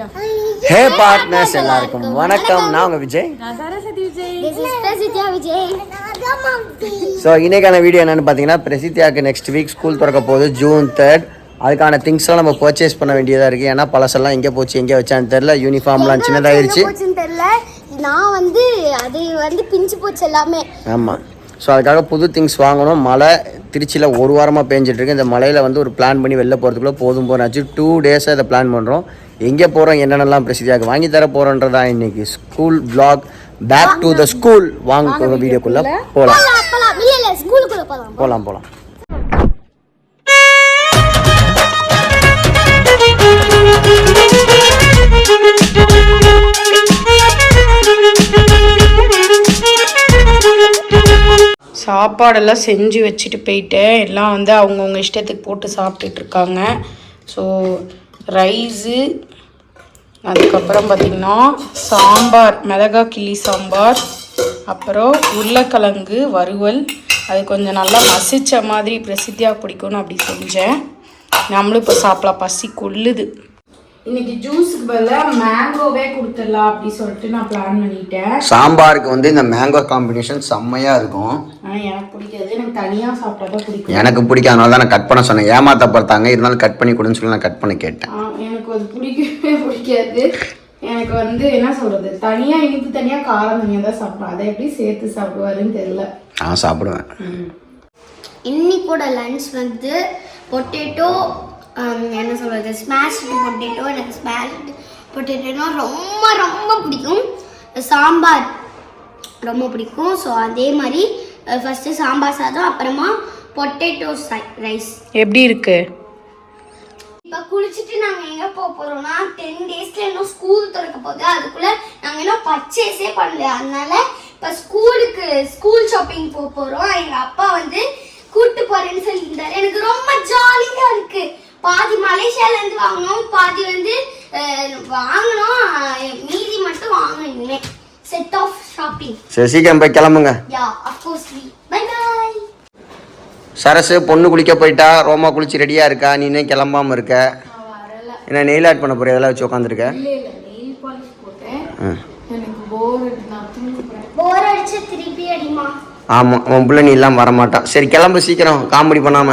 ஹே partners எல்லாருக்கும் வணக்கம். நான் உங்க விஜய். ஸோ இன்னைக்கான வீடியோ என்னன்னு பார்த்தீங்கன்னா, பிரசித்தியாவுக்கு நெக்ஸ்ட் வீக் ஸ்கூல் திறக்க போகுது June 3rd. அதுக்கான திங்ஸ்லாம் நம்ம பர்ச்சேஸ் பண்ண வேண்டியதாக இருக்குது. ஏன்னா பழசெல்லாம் எங்கே போச்சு எங்கே வச்சான்னு தெரில. யூனிஃபார்ம்லாம் சின்னதாகிடுச்சு. நான் அது பிஞ்சு போச்சு எல்லாமே. ஆமாம். ஸோ அதுக்காக புது திங்ஸ் வாங்கணும். மழை திருச்சியில் ஒரு வாரமாக பேஞ்சிட்ருக்கு. இந்த மழையில் ஒரு பிளான் பண்ணி வெளில போகிறதுக்குள்ளே போதும் 2 டேஸாக இதை பிளான் பண்ணுறோம். எங்கே போகிறோம் என்னென்னலாம் பிரசித்தியாக வாங்கி தர போகிறோன்றதா இன்றைக்கி school vlog. Back to the school. வாங்க வீடியோக்குள்ளே போகலாம். சாப்பாடெல்லாம் செஞ்சு வச்சுட்டு போயிட்டேன். எல்லாம் அவங்கவுங்க இஷ்டத்துக்கு போட்டு சாப்பிட்டுட்டு இருக்காங்க. ஸோ ரைஸு, அதுக்கப்புறம் பார்த்திங்கன்னா சாம்பார், மிளகா கிள்ளி சாம்பார், அப்புறம் உருளைக்கிழங்கு வறுவல். அது கொஞ்சம் நல்லா மசிச்ச மாதிரி பிரசித்தியாக பிடிக்கும்னு அப்படி செஞ்சேன். நம்மளும் இப்போ சாப்பிடலாம், பசி கொள்ளுது. இன்னைக்கு ஜூஸுக்கு பதிலாக மேங்கோவே கொடுத்துடலாம் அப்படி சொல்லிட்டு நான் பிளான் பண்ணிட்டேன். சாம்பாருக்கு இந்த மேங்கோ காம்பினேஷன் செம்மையாக இருக்கும். ஆனால் எனக்கு பிடிக்காது, எனக்கு தனியாக சாப்பிட்டா தான் பிடிக்கும். எனக்கு பிடிக்கும், அதனால தான் நான் கட் பண்ண சொன்னேன். ஏமாத்தப்படுத்தாங்க, இருந்தாலும் கட் பண்ணி கொடுன்னு சொல்லி நான் கட் பண்ணி கேட்டேன். எனக்கு அது பிடிக்கவே பிடிக்காது. எனக்கு என்ன சொல்கிறது, தனியாக இனிப்பு தனியாக காரம் தனியாக தான் சாப்பிடுவேன். அதை எப்படி சேர்த்து சாப்பிடுவாருன்னு தெரியல. நான் சாப்பிடுவேன். இன்னைக்கோட லன்ச் பொட்டேட்டோ, என்ன சொல்கிறது, ஸ்மாஷ்டு பொட்டேட்டோ. எனக்கு ஸ்மாஷ்டு பொட்டேட்டோனா ரொம்ப ரொம்ப பிடிக்கும். சாம்பார் ரொம்ப பிடிக்கும். ஸோ அதே மாதிரி ஃபஸ்ட்டு சாம்பார் சாதம், அப்புறமா பொட்டேட்டோ ரைஸ். எப்படி இருக்கு? இப்போ குளிச்சுட்டு நாங்கள் எங்கே போக போகிறோம்னா, 10 டேஸில் இன்னும் ஸ்கூல் திறக்க போகுது. அதுக்குள்ளே நாங்கள் இன்னும் பர்ச்சேஸே பண்ணல. அதனால இப்போ ஸ்கூல் ஷாப்பிங் போக போகிறோம். எங்கள் அப்பா கூப்பிட்டு போகிறேன்னு சொல்லியிருந்தாரு. எனக்கு ரொம்ப ஜாலியாக இருக்குது. பாதி மலேசியாலேருந்து வாங்கணும், பாதி வாங்கணும், மீதி மட்டும் வாங்கணும். Set of shopping. சரி, சீக்கிரம் போய் கிளம்புங்க. Yeah, of course. Bye bye. Sarasu பொண்ணு குளிக்க போயிட்டா. ரோமா குளிச்சு ரெடியா இருக்கா? நீ இன்னும் கிளம்பாம இருக்க. என்ன நெயில் ஆட் பண்ண போறியா? அதெல்லாம் வச்சு உட்காந்துருக்க. போர் அடிச்சு திருப்பி அடிமா. ஆமா, உன் பிள்ளை நீ எல்லாம் வரமாட்டான். சரி கிளம்பு சீக்கிரம், காமெடி பண்ணாம.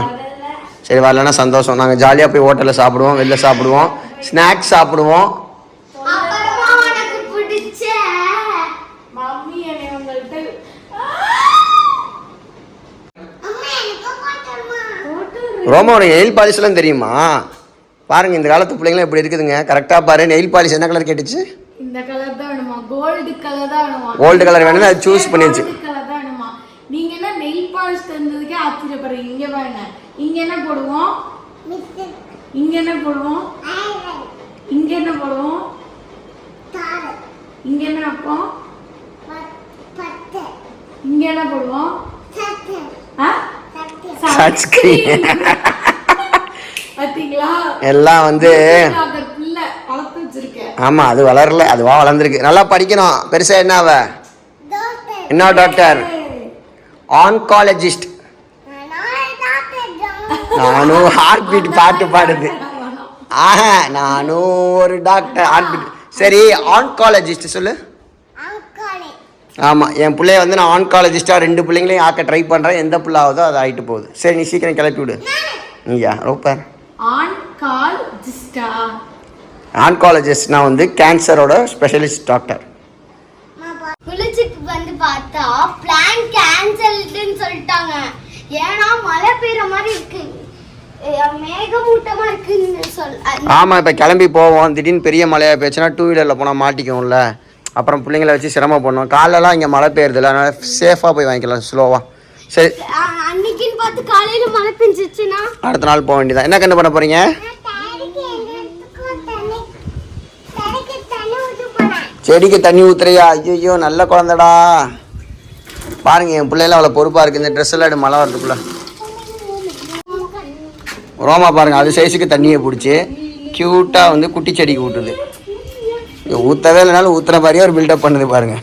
சரி, வரலன்னா சந்தோஷம். நாங்கள் ஜாலியாக போய் ஹோட்டலில் சாப்பிடுவோம், வெளில சாப்பிடுவோம், ஸ்நாக்ஸ் சாப்பிடுவோம். ரோமாவோட நெயில் பாலிஷ்லாம் தெரியுமா? பாருங்க, இந்த காலத்து பிள்ளைங்களாம் எப்படி இருக்குதுங்க. கரெக்டாக பாரு. நெயில் பாலிஷ் என்ன கலர் கேட்டுச்சு? இந்த கலர் தான் வேணுமா? கோல்டு கலர் தான் வேணுமா? கோல்டு கலர் வேணும்னு அது சூஸ் பண்ணிடுச்சு. கலர் தான் வேணுமா? நீங்க என்ன நெயில் பாலிஷ் தந்ததுக்கே ஆச்சரியப்படுறீங்க. இங்க பாருங்க, இங்க என்ன போடுவோம், இங்க என்ன போடுவோம், இங்க என்ன போடுவோம், இங்க என்ன வைப்போம், இங்க என்ன போடுவோம், எல்லாம் ஆமா, அது வளரல, அதுவா வளர்ந்துருக்கு. நல்லா படிக்கணும். பெருசா என்ன டாக்டர், ஆன்காலஜிஸ்ட். நானும் ஹார்ட் பீட் பாட்டு பாடுது. நானும் ஒரு டாக்டர், ஹார்ட் பீட். சரி, ஆன்காலஜிஸ்ட் சொல்லு. ஆமாம், என் பிள்ளைய நான் ஆன்காலஜிஸ்டாக 2 பிள்ளைங்களையும் ஆக்க ட்ரை பண்ணுறேன். எந்த பிள்ளை ஆகுதோ அது ஆகிட்டு போகுது. சரி, நீ சீக்கிரம் கிளப்பி விடு. நீயா ரோப்பர் ஆன்காலஜிஸ்ட். நான் கேன்சரோட ஸ்பெஷலிஸ்ட் டாக்டர். குளிச்சுக்கு பார்த்தா பிளான் கேன்சல்டுன்னு சொல்லிட்டாங்க. ஏன்னா மழை பெய்யுற மாதிரி இருக்கு, மேகமூட்டமா இருக்குன்னு ஆமாம், இப்போ கிளம்பி போவோம். திடீர்னு பெரிய மழையாக போச்சுன்னா 2 வீலரில் போனால் மாட்டிக்கும்ல. அப்புறம் பிள்ளைங்களை வச்சு சிரமம் பண்ணுவோம். காலைலாம் இங்கே மழை பெய்யுறதில்ல, அதனால சேஃபாக போய் வாங்கிக்கலாம், ஸ்லோவாக. சரி, அன்னைக்குன்னு பார்த்து காலையில் மழை பெஞ்சிச்சுன்னா அடுத்த நாள் போக வேண்டியதான். என்ன கண்டு பண்ண போகிறீங்க? செடிக்கு தண்ணி ஊத்துறியா? ஐயோ, நல்ல குழந்தைடா. பாருங்க, என் பிள்ளைலாம் அவ்வளோ பொறுப்பாக இருக்குது. இந்த ட்ரெஸ் எல்லாம் மழை வரதுக்குள்ள. ரோமா பாருங்க, அது சைஸுக்கு தண்ணியை பிடிச்சி க்யூட்டாக குட்டி செடிக்கு ஊட்டுது. ஊற்றவே இல்லைனாலும் ஊற்றுற மாதிரியே ஒரு பில்டப் பண்ணுது பாருங்க.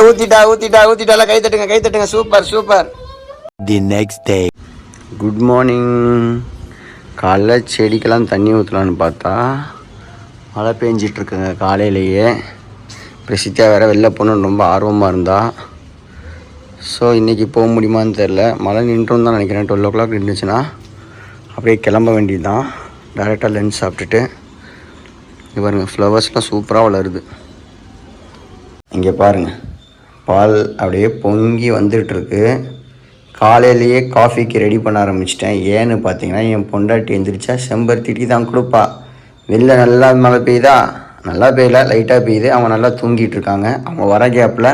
ஊத்திட்டா கை தட்டுங்க. Super. The next day. Good morning. காலைல செடிக்கெல்லாம் தண்ணி ஊற்றலான்னு பார்த்தா மழை பெஞ்சிட்ருக்குங்க காலையிலேயே. பிரசித்தியா வேறு வெளில போகணுன்னு ரொம்ப ஆர்வமாக இருந்தா. ஸோ இன்றைக்கி போக முடியுமான்னு தெரில. மழை நின்றும் தான் நினைக்கிறேன். 12 o'clock நின்றுச்சுன்னா அப்படியே கிளம்ப வேண்டியது தான். டேரெக்டாக லஞ்ச் சாப்பிட்டுட்டு. இங்கே பாருங்கள் ஃப்ளவர்ஸ்லாம் சூப்பராக வளருது. இங்கே பாருங்கள் பால் அப்படியே பொங்கி வந்துட்டுருக்கு. காலையிலேயே காஃபிக்கு ரெடி பண்ண ஆரம்பிச்சிட்டேன். ஏன்னு பார்த்தீங்கன்னா என் பொண்டாட்டி எழுந்திரிச்சா செம்பருத்தி டீ தான் கொடுப்பா. வெளில நல்லா மழை பெய்யுதா, நல்லா பெய்யல, லைட்டாக பெய்யுது. அவங்க நல்லா தூங்கிட்டு இருக்காங்க. அவங்க வர கேப்பில்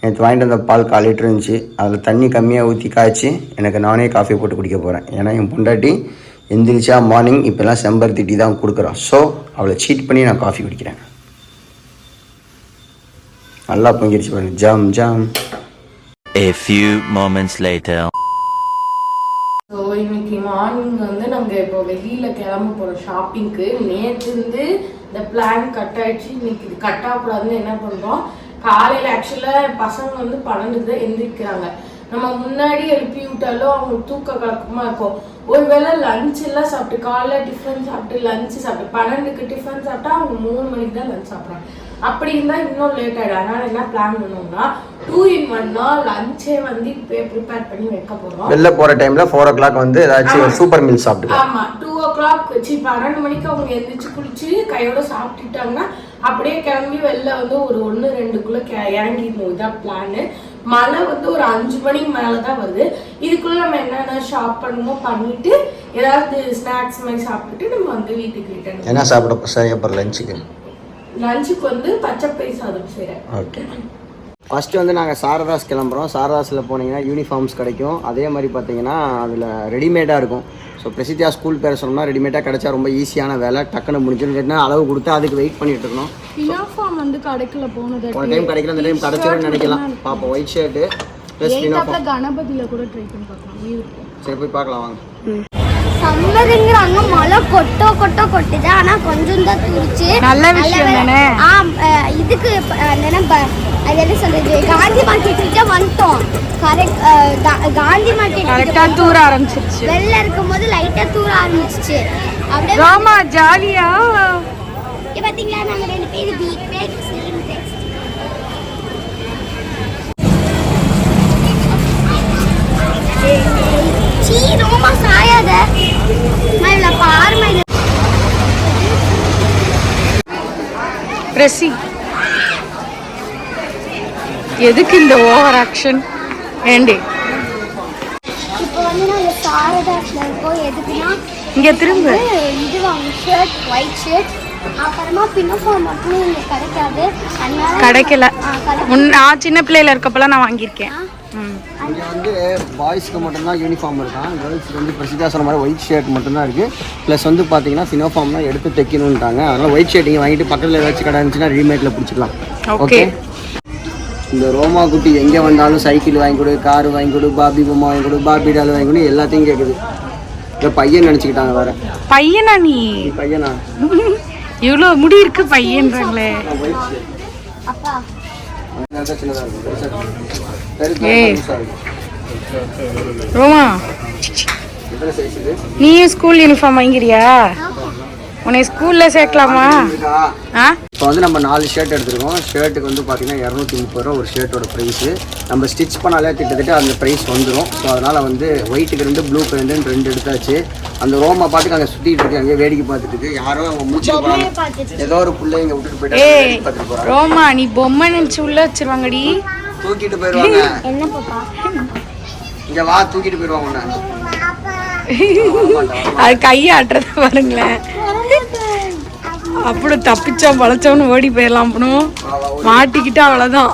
நேற்று வாங்கிட்டு வந்த பால் 1/4 லிட்டர் இருந்துச்சு. அதில் தண்ணி கம்மியாக ஊற்றி காய்ச்சி எனக்கு நானே காஃபி போட்டு குடிக்க போகிறேன். ஏன்னா என் பொண்டாட்டி எந்திரிச்சா மார்னிங் இப்போல்லாம் செம்பருத்தி டீ தான் கொடுக்குறான். ஸோ அவளை சீட் பண்ணி நான் காஃபி குடிக்கிறேன். நல்லா பொங்கிடுச்சு பாருங்க. Jam jam. A few moments later. So இன்னைக்கு மார்னிங் வந்து நாங்கள் இப்போ வெளியில் கிளம்ப போகிறோம் ஷாப்பிங்க்கு. நேற்று இருந்து இந்த பிளான் கட் ஆகிடுச்சு. இன்னைக்கு இது கட் ஆகக்கூடாதுன்னு என்ன பண்ணுறோம், காலையில் ஆக்சுவலாக பசங்க வந்து 12 தான் எந்திரிக்கிறாங்க. நம்ம முன்னாடி எழுப்பி விட்டாலும் அவங்களுக்கு தூக்க கலக்கமாக இருக்கும். ஒருவேளை லஞ்ச் எல்லாம் சாப்பிட்டு காலைல டிஃபன் சாப்பிட்டு லஞ்சு சாப்பிட்டு 12க்கு டிஃபன் சாப்பிட்டா அவங்க 3 மணிக்கு தான் லஞ்ச் சாப்பிட்றாங்க. அப்படி இருந்தால் இன்னும் லேட் ஆகிடும். அதனால் என்ன பிளான் பண்ணோம்னா 2 in 1 லஞ்சே வந்து இப்போ ப்ரிப்பேர் பண்ணி வைக்க போகிறோம். வெளில போகிற டைமில் 4 o'clock வந்து ஏதாச்சும் சூப்பர் மீல் சாப்பிட்டு. ஆமாம் 2 o'clock 12 மணிக்கு அவங்க எந்திரிச்சு குளிச்சு கையோட சாப்பிட்டுட்டாங்கன்னா அப்படியே கிளம்பி வெளில வந்து ஒரு 1-2க்குள்ளே இறங்கிடணும். இதான் பிளானு. மழை வந்து ஒரு 5 மணிக்கு மேலே தான் வருது. இதுக்குள்ளே நம்ம என்னென்ன ஷாப் பண்ணுமோ பண்ணிட்டு ஏதாவது ஸ்நாக்ஸ் மாதிரி சாப்பிட்டுட்டு நம்ம வந்து வீட்டுக்கு ரிட்டர்ன். என்ன சாப்பிட சரி அப்புறம் லஞ்சுக்கு வந்து பச்சை பயிர் சாதம் செய்கிறேன். ஓகே. ஃபஸ்ட்டு வந்து நாங்கள் சாரதாஸ் கிளம்புறோம். சாரதாஸில் போனீங்கன்னா யூனிஃபார்ம்ஸ் கிடைக்கும். அதே மாதிரி பார்த்தீங்கன்னா அதில் ரெடிமேடாக இருக்கும். ஸோ பிரசித்தியா ஸ்கூல் பேர் சொன்னோம்னா ரெடிமேடாக கிடைச்சா ரொம்ப ஈஸியான வேலை, டக்குன்னு முடிஞ்சுன்னு அளவு கொடுத்து அதுக்கு வெயிட் பண்ணிட்டு இருக்கணும். யூனிஃபார்ம் வந்து கிடைக்கல போன டைம் கிடைக்கல, இந்த டைம் கிடைச்சிருன்னு நினைக்கலாம். பார்ப்போம். White shirt plus uniform. கணபதியில் கூட ட்ரை பண்ணி பார்க்கலாம். சரி போய் பார்க்கலாம் வாங்க. சம்மருங்கிறாங்க, மழை கொட்டுது. ஆனா கொஞ்சம் தான் தூரிச்சு. நல்ல விஷயம் தானே. இதுக்கு அது என்ன சொல்றது, காந்தி மார்க்கெட் கிட்ட வந்துட்டோம். கரெக்ட். காந்தி மார்க்கெட் கரெக்டா தூர ஆரம்பிச்சிருச்சு. வெளில இருக்கும்போது லைட்டா தூர ஆரம்பிச்சிச்சு. அப்படியே ராமா ஜாலியா பாத்தீங்களா நாங்க 2 பேரும் பீக் பேக் சேம் டெக்ஸ்ட். சீ ரோமா சாயாத மைல பார்மை. பிரசி எதுக்கு இந்த ஓவர் ஆக்ஷன் ஏண்டி? இப்போ வந்து நாங்க சாரதாஸ்ல இருக்கோம். எதுக்குன்னா இங்க திரும்ப இது வாங்க ஷர்ட், ஒயிட் ஷர்ட். அப்புறமா பின்னோஃபார்ம் மட்டும் இங்க கிடைக்காது. அதனால கிடைக்கல. நான் சின்ன பிள்ளையில இருக்கப்பெல்லாம் நான் வாங்கியிருக்கேன். இங்கே வந்து பாய்ஸ்க்கு மட்டும்தான் யூனிஃபார்ம் இருக்கான். கேர்ள்ஸுக்கு வந்து பிரசித்தியா சொன்ன மாதிரி ஒயிட் ஷர்ட் மட்டும்தான் இருக்குது. ப்ளஸ் வந்து பார்த்தீங்கன்னா ஃபினோஃபார்ம் தான் எடுத்து தைக்கணுன்ட்டாங்க. அதனால் ஒயிட் ஷர்ட் இங்கே வாங்கிட்டு பக்கத்தில் ஏதாச்சும் கடை இருந்துச்சுன்னா ரீமேக்கில் பிடிச்சிக்கலாம். ஓகே. இந்த ரோமா குட்டி எங்கே வந்தாலும் சைக்கிள் வாங்கி கொடு, கார் வாங்கி கொடு, பாபி பொம்மை வாங்கி கொடு, பாபி டால் வாங்கி கொடு, எல்லாத்தையும் கேட்குது. இந்த பையன் நினச்சிக்கிட்டாங்க வேற. பையனா நீ? பையனா? இவ்வளோ முடி இருக்கு பையன்றாங்களே. அப்பா ரோமா நீயும் ஸ்கூல் யூனிஃபார்ம் வாங்கிறியா? உன்னை ஸ்கூலில் சேர்க்கலாமா? இப்போ வந்து நம்ம 4 ஷர்ட் எடுத்துருக்கோம். ஷர்ட்டுக்கு வந்து பார்த்தீங்கன்னா 230 ரூபா ஒரு ஷர்ட்டோட ப்ரைஸு. நம்ம ஸ்டிச் பண்ணாலே கிட்டத்தட்ட அந்த ப்ரைஸ் வந்துடும். ஸோ அதனால் வந்து ஒயிட்டுக்கு 2, ப்ளூக்கு 2 எடுத்தாச்சு. அந்த ரோமா பாட்டுக்கு அங்கே சுற்றிட்டு இருக்கு, அங்கே வேடிக்கை பார்த்துட்டு இருக்கு. யாரோ அவங்க முடிச்சுட்டு போகிறாங்க. ஏதோ ஒரு பிள்ளை இங்கே விட்டுட்டு போயிட்டு பார்த்துட்டு போகிறாங்க. ரோமா நீ பொம்மை நினச்சி உள்ள வச்சிருவாங்கடி. தூக்கிட்டு போயிடுவாங்க. என்ன பாப்பா இங்கே வா, தூக்கிட்டு போயிடுவாங்க ஒன்று. அது கையாட்டுறத பாருங்களேன். அப்படி தப்பிச்சோம் பழச்சோன்னு ஓடி போயிடலாம். அப்படின் மாட்டிக்கிட்டு அவ்வளோதான்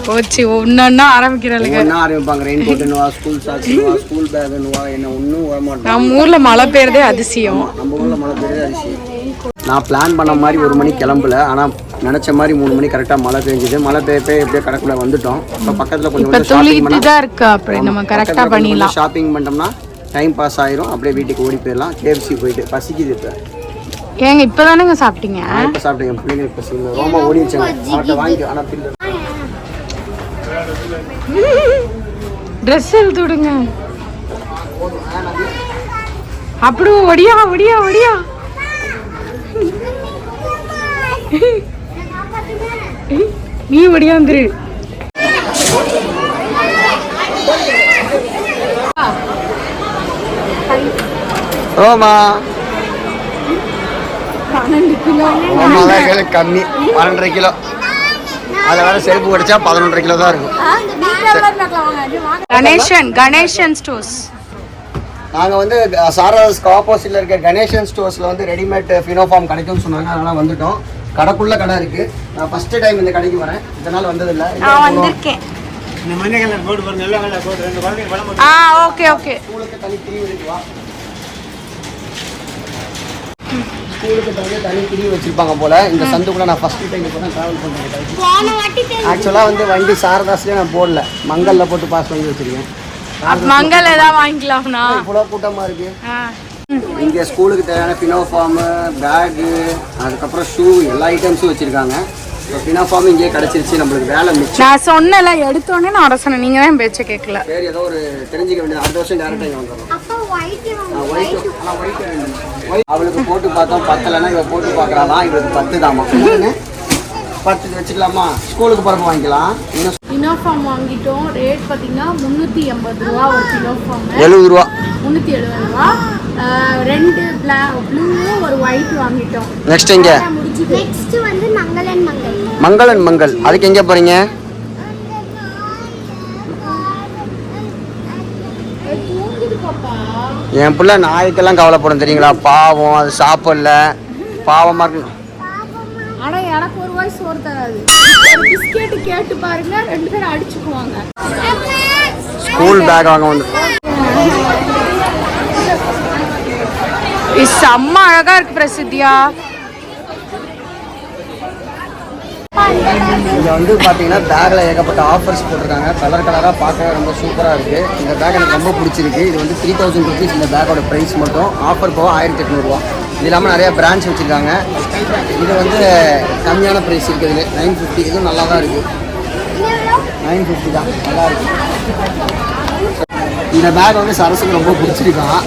போச்சு. ஒன்னொன்னா ஆரம்பிக்கிறாளுங்க. ஆரம்பிப்பாங்க. ரெயின் கோட்டுன்னுவா, ஸ்கூல் சாக்ஸ்னுவா, ஸ்கூல் பேக்குன்னுவா, என்ன ஒன்றும் வரமாட்டோம். நம்ம ஊரில் மழை பெய்யறதே அதிசயம். நம்ம ஊரில் மழை பெய்யறதே அதிசயம். நான் பிளான் பண்ண மாதிரி 1 மணிக்கு கிளம்பல. ஆனால் நினச்ச மாதிரி 3 மணி கரெக்டாக மழை பெஞ்சுது. மழை பெய்ய எப்படியே கரெக்டாக வந்துட்டோம். இப்போ பக்கத்தில் கொஞ்சம் துளிதான் இருக்கு. அப்படி நம்ம கரெக்டாக பண்ணிடலாம். ஷாப்பிங் பண்ணிட்டோம்னா டைம் பாஸ் ஆயிரும். அப்படியே வீட்டுக்கு ஓடி போயிடலாம். KFC போயிட்டு பசிக்குது. இப்போ ஏங்க இப்போதானேங்க சாப்பிட்டீங்க? இப்போ சாப்பிட்டேன். பிள்ளைங்க பசிங்க ரொம்ப ஓடி வச்சாங்க. அவர்கிட்ட வாங்கி ஆனால் பில்லு ட்ரெஸ் எடுத்து விடுங்க. அப்படி ஒடியா ஒடியா ஒடியா. நீ ஒடியா வந்துரு. ரோமா 12 கிலோ. ரோமாதான் கம்மி 12.5 கிலோ. அதில் வேற செருப்பு படிச்சா 11.5 கிலோ தான் இருக்கும். கணேசன் ஸ்டோர்ஸ். நாங்கள் வந்து சாரதாஸ்க்கு ஆப்போசிட்டில் இருக்க கணேசன் ஸ்டோர்ஸில் வந்து ரெடிமேட் ஃபினோஃபார்ம் கிடைக்கும்னு சொன்னாங்க. அதனால் வந்துட்டோம். கடைக்குள்ள கடை இருக்குது. நான் ஃபஸ்ட்டு டைம் இந்த கடைக்கு வரேன். இதனால் வந்ததில்லை. நான் வந்திருக்கேன். இந்த மஞ்சள் கலர் போட்டு பாருங்க, எல்லோ கலர் போட்டு 2 குழந்தைங்க பழம். Okay okay. ஸ்கூலுக்கு தனி பிரிவு இருக்குவா. ஸ்கூலுக்கு தனி பிரிவு வச்சுருப்பாங்க போல். இந்த சந்துக்குள்ளே நான் ஃபஸ்ட்டு டைம் இப்போ தான் ட்ராவல் பண்ணுறேன். ஆக்சுவலாக வந்து வண்டி சாரதாஸ்லேயே நான் போடல, மங்கலில் போட்டு பாஸ் பண்ணி வச்சுருக்கேன். மங்கள் ஏதாவது வாங்கிக்கலாம்னா இவ்வளோ கூட்டமாக இருக்குது. இங்கே ஸ்கூலுக்கு தேவையான ஃபினோஃபார்மு, பேகு, அதுக்கப்புறம் ஷூ எல்லா ஐட்டம்ஸும் வச்சுருக்காங்க. ஸோ ஃபினோஃபார்ம் இங்கேயே கிடச்சிருச்சு. நம்மளுக்கு வேலை மிச்சம். நான் சொன்னல எடுத்தோடனே நான் வர சொன்னேன். நீங்கள் தான் பேச்சை கேட்கல. சரி, ஏதோ ஒரு தெரிஞ்சிக்க வேண்டியது. அடுத்த வருஷம் டேரெக்டாக இங்கே வந்துடும். அவளுக்கு போட்டு பார்த்தோம், பத்தலைன்னா இவள் போட்டு பார்க்குறாலாம். இவளுக்கு 10 தாமா. 10 வச்சுக்கலாமா? ஸ்கூலுக்கு போகிறப்ப வாங்கிக்கலாம். இன்னும் ஃபினோஃபார்ம் வாங்கிட்டோம். ரேட் பார்த்தீங்கன்னா 380 ரூபா ஒரு ஃபினோஃபார்ம். 70 ரூபா. 370 ரூபா. 2 ப்ளூவும் ஒரு ஒயிட் வாங்கிட்டோம். நெக்ஸ்ட் எங்க? நெக்ஸ்ட் வந்து மங்களன் மங்கள். அதுக்கு எங்கே போகிறீங்க? என் பிள்ளை நாய்க்கெல்லாம் கவலைப்படும் தெரியுங்களா? பாவம், அது சாப்பிடல, பாவமாக இருக்கணும். ஆனா எனக்கு ஒரு வாய் சோறு தராது. ஒரு பிஸ்கெட் கேட்டு பாருங்க, 2 பேரும் அடிச்சுக்குவாங்க. ஸ்கூல் பேக் வாங்க வந்து செம்ம அழகா இருக்கு பிரசித்தியா. இங்கே வந்து பார்த்தீங்கன்னா பேக்கில் ஏகப்பட்ட ஆஃபர்ஸ் போட்டிருக்காங்க. கலர் கலராக பார்க்க ரொம்ப சூப்பராக இருக்குது. இந்த பேக் எனக்கு ரொம்ப பிடிச்சிருக்கு. இது வந்து 3000 ருபீஸ் இந்த பேக்கோட ப்ரைஸ் மட்டும். ஆஃபர் போக 1800 ரூபா. இது இல்லாமல் நிறைய பிராண்ட்ஸ் வச்சுருக்காங்க. இது வந்து கம்மியான ப்ரைஸ் இருக்குது. இதில் 950. இதுவும் நல்லா தான் இருக்குது. 950 தான், நல்லா இருக்குது. இந்த பேக் வந்து சரசுக்கு ரொம்ப பிடிச்சிருக்கான்.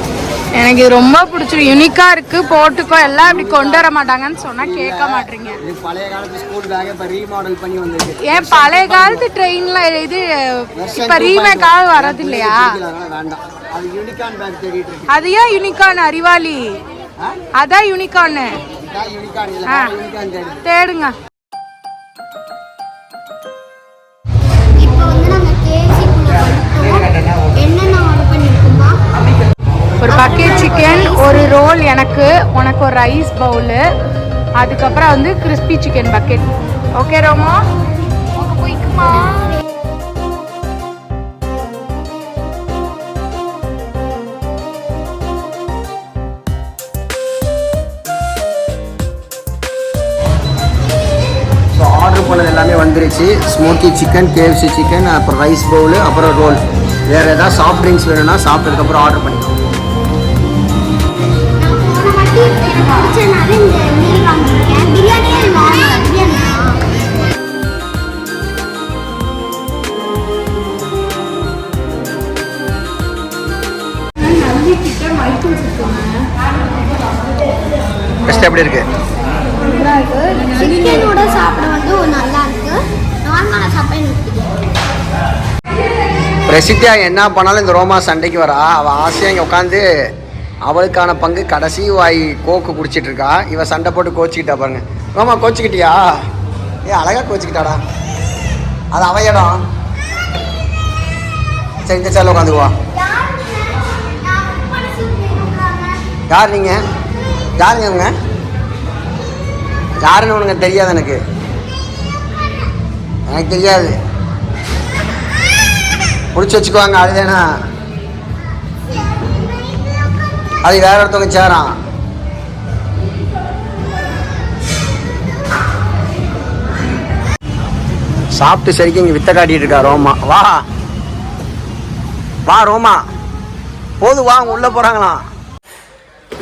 எனக்கு இது ரொம்ப பிடிச்சிருக்கு. யூனிக்கா இருக்கு. போட்டுக்கோ. எல்லாம் இப்படி கொண்டு வர மாட்டாங்கன்னு சொன்னா கேட்க மாட்டீங்க. இது பழைய காலத்து ஸ்கூல் பேக் இப்போ ரீமாடல் பண்ணி வந்திருக்கு. ஏன் பழைய காலத்து ட்ரெயின்ல இது இப்ப ரீமேக்காக வரது இல்லையா? வேண்டாம், அது யூனிகான் பேக் தேடிட்டு இருக்கு. அது ஏன் யூனிகான்? அறிவாளி அதான் யூனிகான். யூனிகான் இல்ல, யூனிகான் தேடுங்க. இப்போ வந்து நாங்க கேசி குள்ள வந்துட்டோம். என்னென்ன ஆர்டர் பண்ணிருக்கோமா? ஒரு பக்கெட் சிக்கன், ஒரு ரோல் எனக்கு, உனக்கு ஒரு ரைஸ் பவுலு, அதுக்கப்புறம் வந்து crispy chicken bucket. Okay Roma, போய்க்குமா? ஆர்டர் பண்ணது எல்லாமே வந்துருச்சு. ஸ்மோக்கி சிக்கன், கேஎஃப்சி சிக்கன், அப்புறம் ரைஸ் பவுலு, அப்புறம் ரோல். வேறு ஏதாவது சாஃப்ட் ட்ரிங்க்ஸ் வேணும்னா சாப்பிட்டதுக்கப்புறம் ஆர்டர் பண்ணிக்கலாம். டெஸ்ட் எப்படி இருக்கு? சிக்கனோட சாப்பிட வந்து நல்லா இருக்கு. நார்மலாக சாப்பிட பிரசித்தியா என்ன பண்ணாலும் இந்த ரோமா சண்டைக்கு வரா. அவள் ஆசையாக இங்கே உட்காந்து அவளுக்கான பங்கு கடைசி வாய் கோக்கு குடிச்சிட்டு இருக்கா. இவ சண்டை போட்டு கோச்சிக்கிட்டா பாருங்க. ரோமா கோச்சிக்கிட்டியா? அழகா கோச்சிக்கிட்டாடா. அது அவ இடம். சரி, இந்த சேரில் உட்காந்துக்குவா. யார் நீங்க? யாருங்க அவங்க? யாருன்னு உனக்கு தெரியாது? எனக்கு தெரியாது. பிடிச்சி வச்சுக்குவாங்க. அதுதானா? அது வேற ஒருத்தவங்க சேரான். சாப்பிட்டு சரிக்கு இங்கே வித்த காட்டிட்டு இருக்கா ரோமா. வா வா ரோமா, போது வா, அவங்க உள்ள போறாங்களாம்.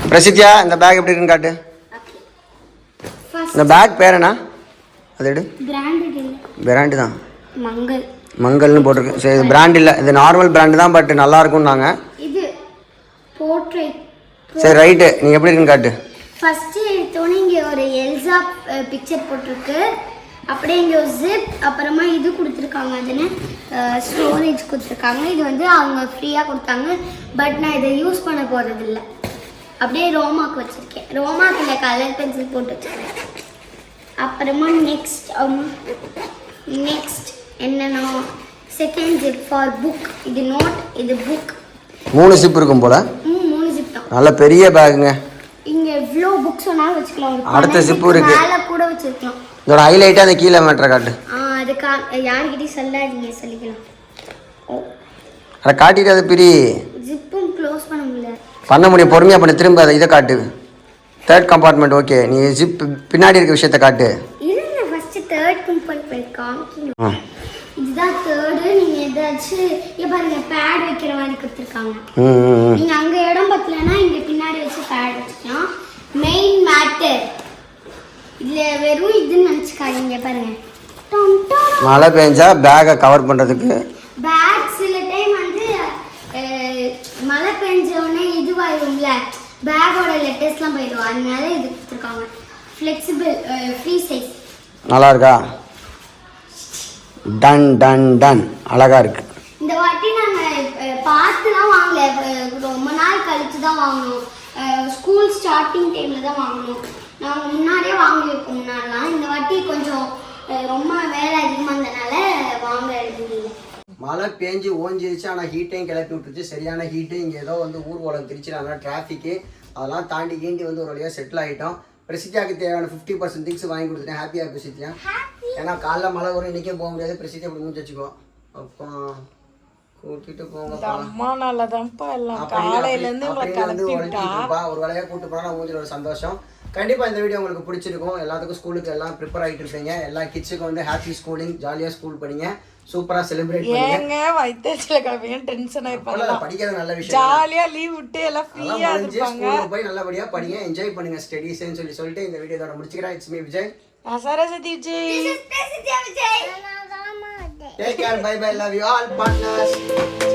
பிரசித்தியா, இந்த பேக் எப்படி இருக்குன்னு காட்டு. இந்த பேக் பேர் என்ன? அது எடு. பிராண்டு தான், மங்கல்னு போட்டிருக்கு. சரி, இது பிராண்ட் இல்லை, இது நார்மல் பிராண்டு தான். பட் நல்லா இருக்கும்னாங்க. இது போர்ட்ரேட் சரி ரைட்டு, நீ எப்படி இருக்குன்னு காட்டு. ஃபர்ஸ்ட் எடுத்தோன்னே இங்கே ஒரு எல்சா பிக்சர் போட்டிருக்கு. அப்படியே இங்கே ஒரு ஜிப், அப்புறமா இது கொடுத்துருக்காங்க, அதுன்னு ஸ்டோரேஜ் கொடுத்துருக்காங்க. இது வந்து அவங்க ஃப்ரீயாக கொடுத்தாங்க, பட் நான் இதை யூஸ் பண்ண போகிறதில்ல. அப்படியே ரோமாக்கு வச்சுருக்கேன், ரோமாக்கில் கலர் பென்சில் போட்டு வச்சுருக்கேன். அப்புறமா நெக்ஸ்ட் என்னன்னா செகண்ட் ஜிப் ஃபார் புக். இது நோட், இது புக். 3 ஜிப் இருக்கும் போல. 3 ஜிப் தான். நல்ல பெரிய பேக்குங்க. இங்க எவ்வளோ புக்ஸ் வேணாலும் வச்சுக்கலாம். அடுத்த ஜிப்பு இருக்கு, மேலே கூட வச்சுக்கலாம். இதோட ஹைலைட்டாக அந்த கீழே மேட்ரை காட்டு. அதுக்கா யார்கிட்டயும் சொல்லாதீங்க, சொல்லிக்கலாம். அதை காட்டிட்டு அது பிரி. ஜிப்பும் க்ளோஸ் பண்ண முடியல. பண்ண முடியும், பொறுமையாக பண்ணி. திரும்ப அதை இதை காட்டு. 3rd compartment. ஓகே, நீ ஜிப் பின்னாடி இருக்க விஷயத்த காட்டு. இருங்க, ஃபர்ஸ்ட் 3rd கம்பார்ட்மெண்ட் காமிக்கணும். இதுதான் 3rd. நீங்க ஏதாச்சும் இங்க பாருங்க, பேட் வைக்கிற மாதிரி கொடுத்துருக்காங்க. நீங்க அங்க இடம் பத்தலன்னா இங்க பின்னாடி வச்சு பேட் வச்சுக்கலாம். மெயின் மேட்டர் இதுல வெறும் இதுன்னு நினைச்சுக்காதீங்க. பாருங்க, மழை பெஞ்சா பேக்கை கவர் பண்ணுறதுக்கு. பேக் சில டைம் வந்து மழை பெஞ்ச உடனே இதுவாயிரும்ல, பேக்கோட லெட்டர்ஸ்லாம் போயிடும், அதனால இது கொடுத்துருக்காங்க. Flexible, free size. நல்லா இருக்கா? டன் டன் டன், அழகா இருக்கு. இந்த வாட்டி நாங்கள் பார்த்துலாம் வாங்கல, ரொம்ப நாள் கழிச்சு தான் வாங்கணும். ஸ்கூல் ஸ்டார்டிங் டைமில் தான் வாங்கணும். நாங்கள் முன்னாடியே வாங்கி வைப்போம் முன்னாடிலாம். இந்த வாட்டி கொஞ்சம் ரொம்ப வேலை அதிகமாக இருந்தனால வாங்க முடியல. மழை பேஞ்சு ஓஞ்சிருச்சு, ஆனால் ஹீட்டையும் கிளப்பி விட்டுருச்சு. சரியான ஹீட்டு. இங்கே ஏதோ வந்து ஊர்வலம் திருச்சினாங்க, டிராஃபிக்கு அதெல்லாம் தாண்டி கீண்டி வந்து ஒரு வழியாக செட்டில் ஆகிட்டோம். பிரசித்தியாவுக்கு தேவையான 50% திங்ஸ் வாங்கி கொடுத்துட்டேன். ஹாப்பியாக பிரசித்தியா? ஏன்னா காலைல மழை வரும், இன்றைக்கே போக முடியாது. பிரசித்தியா அப்படி முடிஞ்சு வச்சுக்கோ. அப்போ கூட்டிட்டு போங்க. அம்மா நல்லதான்ப்பா எல்லாம் காலையிலேருந்து ஒரு வேலையாக கூட்டு போனால் ஊஞ்சில் ஒரு சந்தோஷம். கண்டிப்பாக இந்த வீடியோ உங்களுக்கு பிடிச்சிருக்கும். எல்லாத்துக்கும் ஸ்கூலுக்கு எல்லாம் ப்ரிப்பேர் ஆகிட்டு இருப்பீங்க. எல்லா கிட்ஸுக்கும் வந்து ஹாப்பி ஸ்கூலிங், ஜாலியாக ஸ்கூல் படிங்க, சூப்பராக செலிப்ரேட் பண்ணுங்க. வயிற்றுல கிளம்பிங்க டென்ஷன் ஆயிப்பாங்க. படிக்கிறது நல்ல விஷயம், ஜாலியாக லீவ் விட்டு எல்லாம் ஃப்ரீயா இருப்பாங்க. போய் நல்லபடியாக படிங்க, என்ஜாய் பண்ணுங்க ஸ்டடீஸ்ன்னு சொல்லிட்டு இந்த வீடியோ இதோட முடிச்சுக்கிறேன். It's me Vijay. Saraswathi Vijay. Vijay. Take care, bye bye, love you all partners.